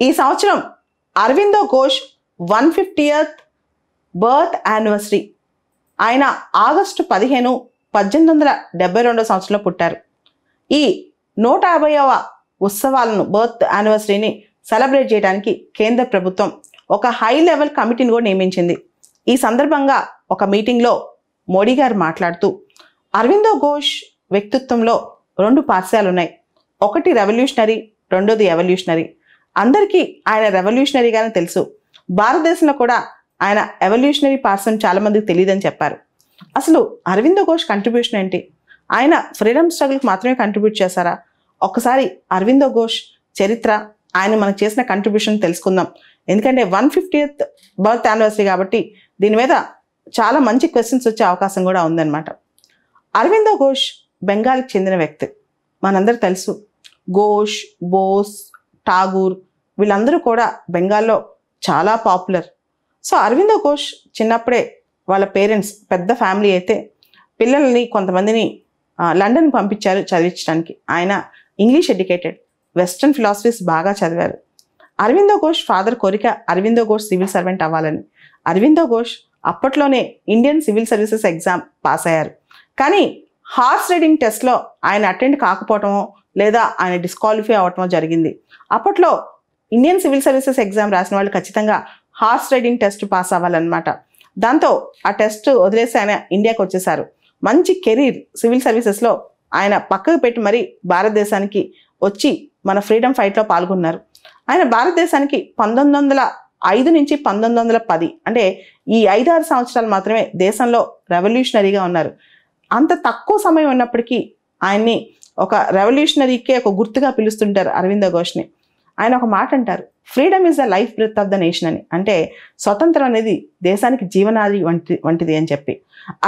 ఈ సంవత్సరం Aurobindo Ghosh 150th birth anniversary. ఆయన ఆగస్టు 15, 1872 సంవత్సరంలో పుట్టారు. ఈ 150వ ఉత్సవాలను బర్త్ యానివర్సరీని సెలబ్రేట్ చేయడానికి కేంద్ర ప్రభుత్వం ఒక హై లెవెల్ కమిటీని కూడా నియమించింది. ఈ సందర్భంగా ఒక మీటింగ్లో మోడీ గారు మాట్లాడుతూ అరవిందో ఘోష్ వ్యక్తిత్వంలో 2 పార్శ్వాలు ఉన్నాయి. ఒకటి రెవల్యూషనరీ, రెండోది ఎవల్యూషనరీ. అందరికీ ఆయన రెవల్యూషనరీగానే తెలుసు. భారతదేశంలో కూడా ఆయన ఎవల్యూషనరీ పార్సన్ చాలా మందికి తెలియదని చెప్పారు. అసలు అరవిందో ఘోష్ కంట్రిబ్యూషన్ ఏంటి? ఆయన ఫ్రీడమ్ స్ట్రగుల్కి మాత్రమే కంట్రిబ్యూట్ చేశారా? ఒక్కసారి అరవిందో ఘోష్ చరిత్ర, ఆయన మనకు చేసిన కంట్రిబ్యూషన్ తెలుసుకుందాం. ఎందుకంటే 150th బర్త్ యానివర్సరీ కాబట్టి దీని మీద చాలా మంచి క్వశ్చన్స్ వచ్చే అవకాశం కూడా ఉందన్నమాట. అరవిందో ఘోష్ బెంగాల్కి చెందిన వ్యక్తి. మనందరూ తెలుసు, ఘోష్, బోస్, ఠాగూర్ వీళ్ళందరూ కూడా బెంగాల్లో చాలా పాపులర్. సో అరవిందో ఘోష్ చిన్నప్పుడే వాళ్ళ పేరెంట్స్, పెద్ద ఫ్యామిలీ అయితే, పిల్లల్ని కొంతమందిని లండన్ పంపించారు చదివించడానికి. ఆయన ఇంగ్లీష్ ఎడ్యుకేటెడ్, వెస్ట్రన్ ఫిలాసఫీస్ బాగా చదివారు. అరవిందో ఘోష్ ఫాదర్ కోరిక అరవిందో ఘోష్ సివిల్ సర్వెంట్ అవ్వాలని. అరవిందో ఘోష్ అప్పట్లోనే Indian civil services exam pass అయ్యారు. కానీ హార్స్ రైడింగ్ టెస్ట్లో ఆయన అటెండ్ కాకపోవటమో లేదా ఆయన డిస్క్వాలిఫై అవ్వటమో జరిగింది. అప్పట్లో ఇండియన్ సివిల్ సర్వీసెస్ ఎగ్జామ్ రాసిన వాళ్ళు ఖచ్చితంగా హార్స్ రైడింగ్ టెస్ట్ పాస్ అవ్వాలన్నమాట. దాంతో ఆ టెస్ట్ వదిలేసి ఆయన ఇండియాకి వచ్చేసారు. మంచి కెరీర్ సివిల్ సర్వీసెస్లో ఆయన పక్కకు పెట్టి మరీ భారతదేశానికి వచ్చి మన ఫ్రీడమ్ ఫైట్లో పాల్గొన్నారు. ఆయన భారతదేశానికి 1905 నుంచి 1910 అంటే ఈ 5-6 సంవత్సరాలు మాత్రమే దేశంలో రెవల్యూషనరీగా ఉన్నారు. అంత తక్కువ సమయం ఉన్నప్పటికీ ఆయన్ని ఒక రెవల్యూషనరీకే ఒక గుర్తుగా పిలుస్తుంటారు అరవిందో ఘోష్ని. ఆయన ఒక మాట అంటారు, freedom is the life breath of the nation అని. అంటే స్వతంత్రం అనేది దేశానికి జీవనాది వంటిది అని చెప్పి.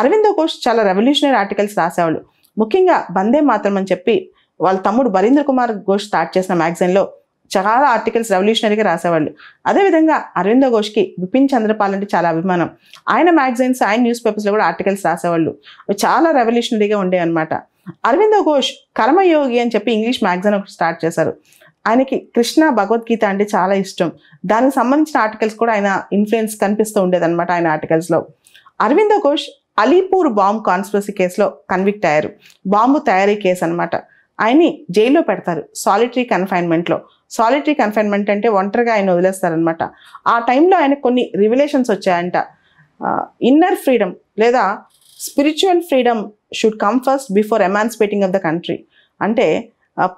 అరవిందో ఘోష్ చాలా రెవల్యూషనరీ ఆర్టికల్స్ రాసేవాళ్ళు. ముఖ్యంగా వందే మాతరం అని చెప్పి వాళ్ళ తమ్ముడు బరీంద్ర కుమార్ ఘోష్ స్టార్ట్ చేసిన మ్యాగజైన్లో చాలా ఆర్టికల్స్ రెవల్యూషనరీగా రాసేవాళ్ళు. అదేవిధంగా అరవిందో ఘోష్కి బిపిన్ చంద్రపాల్ అంటే చాలా అభిమానం. ఆయన మ్యాగజైన్స్, ఆయన న్యూస్ పేపర్స్లో కూడా ఆర్టికల్స్ రాసేవాళ్ళు. చాలా రెవల్యూషనరీగా ఉండే అనమాట. అరవిందో ఘోష్ కర్మయోగి అని చెప్పి ఇంగ్లీష్ మ్యాగజైన్ ఒకటి స్టార్ట్ చేశారు. ఆయనకి కృష్ణ భగవద్గీత అంటే చాలా ఇష్టం. దానికి సంబంధించిన ఆర్టికల్స్ కూడా ఆయన ఇన్ఫ్లుయెన్స్ కనిపిస్తూ ఉండేదన్నమాట ఆయన ఆర్టికల్స్లో. అరవిందో ఘోష్ అలీపూర్ బాంబ్ కాన్స్పిరసీ కేసులో కన్విక్ట్ అయ్యారు. బాంబు తయారీ కేసు అనమాట. ఆయన్ని జైల్లో పెడతారు, సాలిటరీ కన్ఫైన్మెంట్లో. సాలిటరీ కన్ఫైన్మెంట్ అంటే ఒంటరిగా ఆయన వదిలేస్తారనమాట. ఆ టైంలో ఆయనకు కొన్ని రివిలేషన్స్ వచ్చాయంట. ఇన్నర్ ఫ్రీడమ్ లేదా spiritual freedom should come first before emancipating of the country. అంటే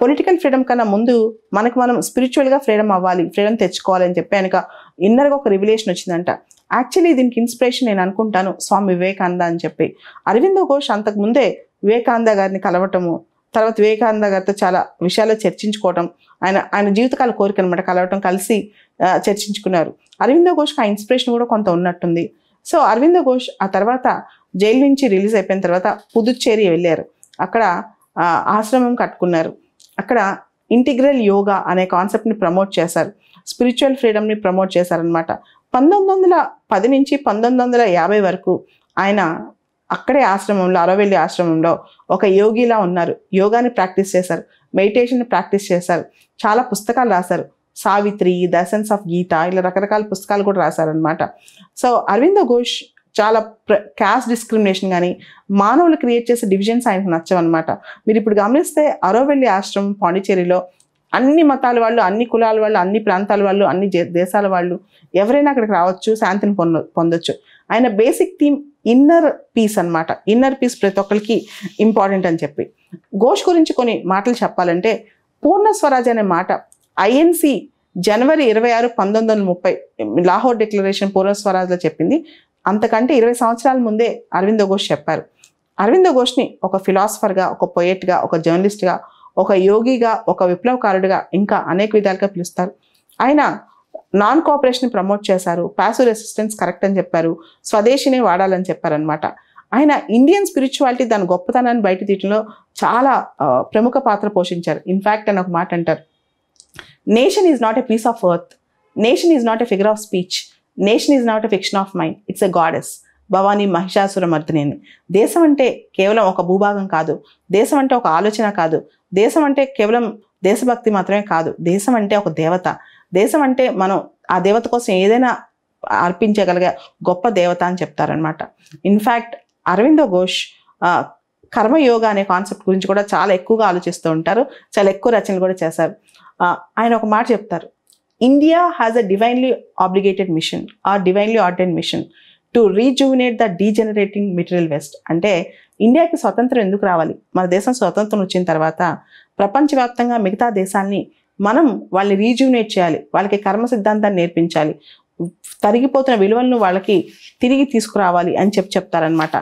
పొలిటికల్ ఫ్రీడమ్ కన్నా ముందు మనకు మనం స్పిరిచువల్గా ఫ్రీడమ్ అవ్వాలి, ఫ్రీడమ్ తెచ్చుకోవాలని చెప్పి ఆయనకు ఇన్నర్గా ఒక రివిలేషన్ వచ్చిందంట. యాక్చువల్లీ దీనికి ఇన్స్పిరేషన్ నేను అనుకుంటాను స్వామి వివేకానంద అని చెప్పి. అరవిందో ఘోష్ అంతకుముందే వివేకానంద గారిని కలవటము, తర్వాత వివేకానంద గారితో చాలా విషయాలు చర్చించుకోవటం, ఆయన జీవితకాల కోరిక అనమాట, కలవటం, కలిసి చర్చించుకున్నారు. అరవిందో ఘోష్కి ఆ ఇన్స్పిరేషన్ కూడా కొంత ఉన్నట్టుంది. సో అరవిందో ఘోష్ ఆ తర్వాత జైలు నుంచి రిలీజ్ అయిపోయిన తర్వాత పుదుచ్చేరి వెళ్ళారు. అక్కడ ఆశ్రమం కట్టుకున్నారు. అక్కడ ఇంటిగ్రల్ యోగా అనే కాన్సెప్ట్ని ప్రమోట్ చేశారు, స్పిరిచువల్ ఫ్రీడమ్ని ప్రమోట్ చేశారనమాట. 1910 నుంచి 1950 వరకు ఆయన అక్కడే ఆశ్రమంలో, అరవెల్లి ఆశ్రమంలో ఒక యోగిలా ఉన్నారు. యోగాని ప్రాక్టీస్ చేశారు, మెడిటేషన్ ప్రాక్టీస్ చేశారు, చాలా పుస్తకాలు రాశారు. సావిత్రి, ద ఎసెన్స్ ఆఫ్ గీత, ఇలా రకరకాల పుస్తకాలు కూడా రాశారనమాట. సో అరవిందో ఘోష్ చాలా క్యాస్ట్ డిస్క్రిమినేషన్ కానీ మానవులు క్రియేట్ చేసే డివిజన్స్ ఆయనకు నచ్చవన్నమాట. మీరు ఇప్పుడు గమనిస్తే అరవెల్లి ఆశ్రమం పాండిచేరిలో అన్ని మతాల వాళ్ళు, అన్ని కులాల వాళ్ళు, అన్ని ప్రాంతాల వాళ్ళు, అన్ని దేశాల వాళ్ళు ఎవరైనా అక్కడికి రావచ్చు, శాంతిని పొందొచ్చు. ఆయన బేసిక్ థీమ్ ఇన్నర్ పీస్ అనమాట. ఇన్నర్ పీస్ ప్రతి ఒక్కరికి ఇంపార్టెంట్ అని చెప్పి. ఘోష్ గురించి కొన్ని మాటలు చెప్పాలంటే, పూర్ణ స్వరాజ్ అనే మాట ఐఎన్సి జనవరి 26, 1930 లాహోర్ డిక్లరేషన్ పూర్ణ స్వరాజ్లో చెప్పింది. అంతకంటే 20 సంవత్సరాల ముందే అరవిందో ఘోష్ చెప్పారు. అరవిందో ఘోష్ని ఒక ఫిలాసఫర్గా, ఒక పొయెట్గా, ఒక జర్నలిస్ట్గా, ఒక యోగిగా, ఒక విప్లవకారుడిగా, ఇంకా అనేక విధాలుగా పిలుస్తారు. ఆయన నాన్ కోఆపరేషన్ ప్రమోట్ చేశారు, ప్యాసివ్ రెసిస్టెన్స్ కరెక్ట్ అని చెప్పారు, స్వదేశీనే వాడాలని చెప్పారనమాట. ఆయన ఇండియన్ స్పిరిచువాలిటీ దాని గొప్పతనాన్ని బయట తీయడంలో చాలా ప్రముఖ పాత్ర పోషించారు. ఇన్ఫ్యాక్ట్ అని ఒక మాట అంటారు, nation is not a piece of earth, nation is not a figure of speech, nation is not a fiction of mind, it's a goddess Bhavani Mahishasura Mardini. దేశం అంటే కేవలం ఒక భూభాగం కాదు, దేశం అంటే ఒక ఆలోచన కాదు, దేశం అంటే కేవలం దేశభక్తి మాత్రమే కాదు, దేశం అంటే ఒక దేవత. దేశం అంటే మనం ఆ దేవత కోసం ఏదైనా అర్పించగలిగే గొప్ప దేవత అని చెప్తారనమాట. ఇన్ఫ్యాక్ట్ అరవిందో ఘోష్ కర్మయోగ అనే కాన్సెప్ట్ గురించి కూడా చాలా ఎక్కువగా ఆలోచిస్తూ ఉంటారు, చాలా ఎక్కువ రచనలు కూడా చేశారు. ఆయన ఒక మాట చెప్తారు, India has a divinely obligated mission or divinely ordain mission to rejuvenate the degenerating material waste. అంటే ఇండియాకి స్వతంత్రం ఎందుకు రావాలి, మన దేశం స్వతంత్రం వచ్చిన తర్వాత ప్రపంచవ్యాప్తంగా మిగతా దేశాలని మనం వాళ్ళని రీజువినేట్ చేయాలి, వాళ్ళకి కర్మ సిద్ధాంతాన్ని నేర్పించాలి, తరిగిపోతున్న విలువలను వాళ్ళకి తిరిగి తీసుకురావాలి అని చెప్తారనమాట.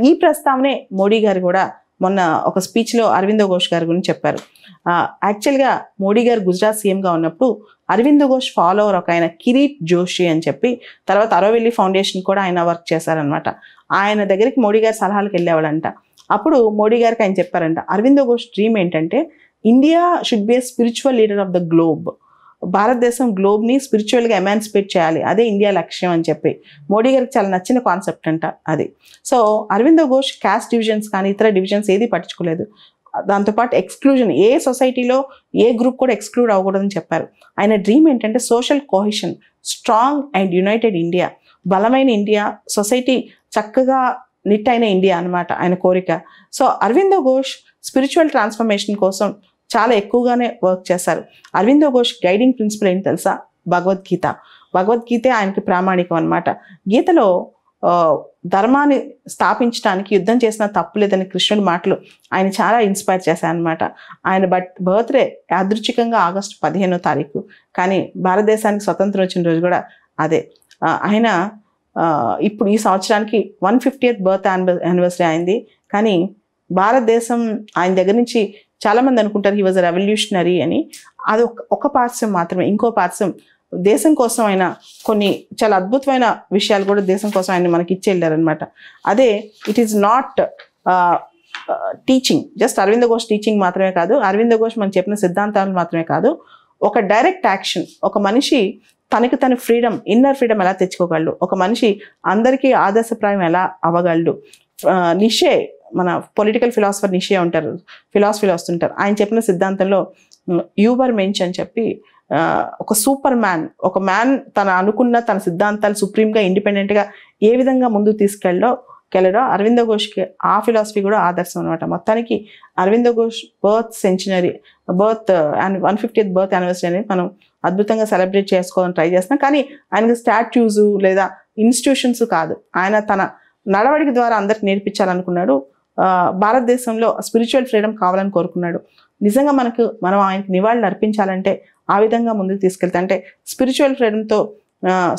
ఈ ప్రస్తావనే మోడీ గారు కూడా మొన్న ఒక స్పీచ్లో అరవిందో ఘోష్ గారి గురించి చెప్పారు. యాక్చువల్గా మోడీ గారు గుజరాత్ సీఎంగా ఉన్నప్పుడు అరవిందో ఘోష్ ఫాలోవర్ ఒక ఆయన కిరీట్ జోషి అని చెప్పి, తర్వాత అరవెల్లి ఫౌండేషన్ కూడా ఆయన వర్క్ చేశారనమాట. ఆయన దగ్గరికి మోడీ గారి సలహాలకు వెళ్ళేవాళ్ళంట. అప్పుడు మోడీ గారికి ఆయన చెప్పారంట, అరవిందో ఘోష్ డ్రీమ్ ఏంటంటే India should be a spiritual leader of the globe. భారతదేశం గ్లోబ్ని స్పిరిచువల్గా ఎమాన్సిపేట్ చేయాలి, అదే ఇండియా లక్ష్యం అని చెప్పి మోడీ గారికి చాలా నచ్చిన కాన్సెప్ట్ అంట అది. So Aurobindo Ghosh caste divisions కానీ ఇతర డివిజన్స్ ఏది పట్టించుకోలేదు. దాంతోపాటు ఎక్స్క్లూజన్, ఏ సొసైటీలో ఏ గ్రూప్ కూడా ఎక్స్క్లూడ్ అవ్వకూడదని చెప్పారు. ఆయన డ్రీమ్ ఏంటంటే social cohesion, strong and United India, బలమైన ఇండియా, సొసైటీ చక్కగా నిట్ అయిన ఇండియా అనమాట ఆయన కోరిక. So Aurobindo Ghosh spiritual transformation కోసం చాలా ఎక్కువగానే వర్క్ చేశారు. అరవిందో ఘోష్ గైడింగ్ ప్రిన్సిపల్ ఏంటి తెలుసా? భగవద్గీత. భగవద్గీతే ఆయనకి ప్రామాణికం అనమాట. గీతలో ధర్మాన్ని స్థాపించడానికి యుద్ధం చేసిన తప్పు లేదని కృష్ణుడి మాటలు ఆయన చాలా ఇన్స్పైర్ చేశాయన్నమాట. ఆయన బర్త్డే యాదృచ్ఛికంగా ఆగస్టు 15వ తారీఖు, కానీ భారతదేశానికి స్వతంత్రం వచ్చిన రోజు కూడా అదే. ఆయన ఇప్పుడు ఈ సంవత్సరానికి 150th బర్త్ యానివర్సరీ అయింది. కానీ భారతదేశం ఆయన దగ్గర నుంచి చాలామంది అనుకుంటారు హీ వాజ్ అ రెవల్యూషనరీ అని. అది ఒక పార్శ్వం మాత్రమే. ఇంకో పార్శ్వం దేశం కోసం ఆయన కొన్ని చాలా అద్భుతమైన విషయాలు కూడా దేశం కోసం ఆయన మనకి ఇచ్చి వెళ్ళారనమాట. అదే it is not teaching, just Aurobindo Ghosh teaching మాత్రమే కాదు, అరవిందో ఘోష్ మనం చెప్పిన సిద్ధాంతాలు మాత్రమే కాదు, ఒక డైరెక్ట్ యాక్షన్. ఒక మనిషి తనకి తన ఫ్రీడమ్, ఇన్నర్ ఫ్రీడమ్ ఎలా తెచ్చుకోగలడు, ఒక మనిషి అందరికీ ఆదర్శప్రాయం ఎలా అవ్వగలడు. నిషే, మన పొలిటికల్ ఫిలాసఫర్ నిషే ఉంటారు, ఫిలాసఫీలో వస్తుంటారు, ఆయన చెప్పిన సిద్ధాంతంలో యూబర్ మెంచ్ అని చెప్పి ఒక సూపర్ మ్యాన్, ఒక మ్యాన్ తన అనుకున్న తన సిద్ధాంతాలు సుప్రీంగా ఇండిపెండెంట్గా ఏ విధంగా ముందుకు తీసుకెళ్ళడో అరవిందో ఘోష్కి ఆ ఫిలాసఫీ కూడా ఆదర్శం అనమాట. మొత్తానికి Aurobindo Ghosh birth 150th birth anniversary అనేది మనం అద్భుతంగా సెలబ్రేట్ చేసుకోవాలని ట్రై చేస్తున్నాం. కానీ ఆయనకి స్టాట్యూస్ లేదా ఇన్స్టిట్యూషన్స్ కాదు, ఆయన తన నడవడిక ద్వారా అందరికి నేర్పించాలనుకున్నాడు. భారతదేశంలో స్పిరిచువల్ ఫ్రీడమ్ కావాలని కోరుకున్నాడు. నిజంగా మనం ఆయనకి నివాళులు అర్పించాలంటే ఆ విధంగా ముందుకు తీసుకెళ్తా, అంటే స్పిరిచువల్ ఫ్రీడమ్తో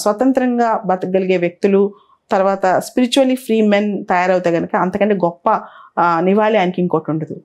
స్వతంత్రంగా బతకగలిగే వ్యక్తులు, తర్వాత స్పిరిచువల్లీ ఫ్రీ మెన్ తయారవుతే కనుక అంతకంటే గొప్ప నివాళి ఆయనకి ఇంకోటి ఉండదు.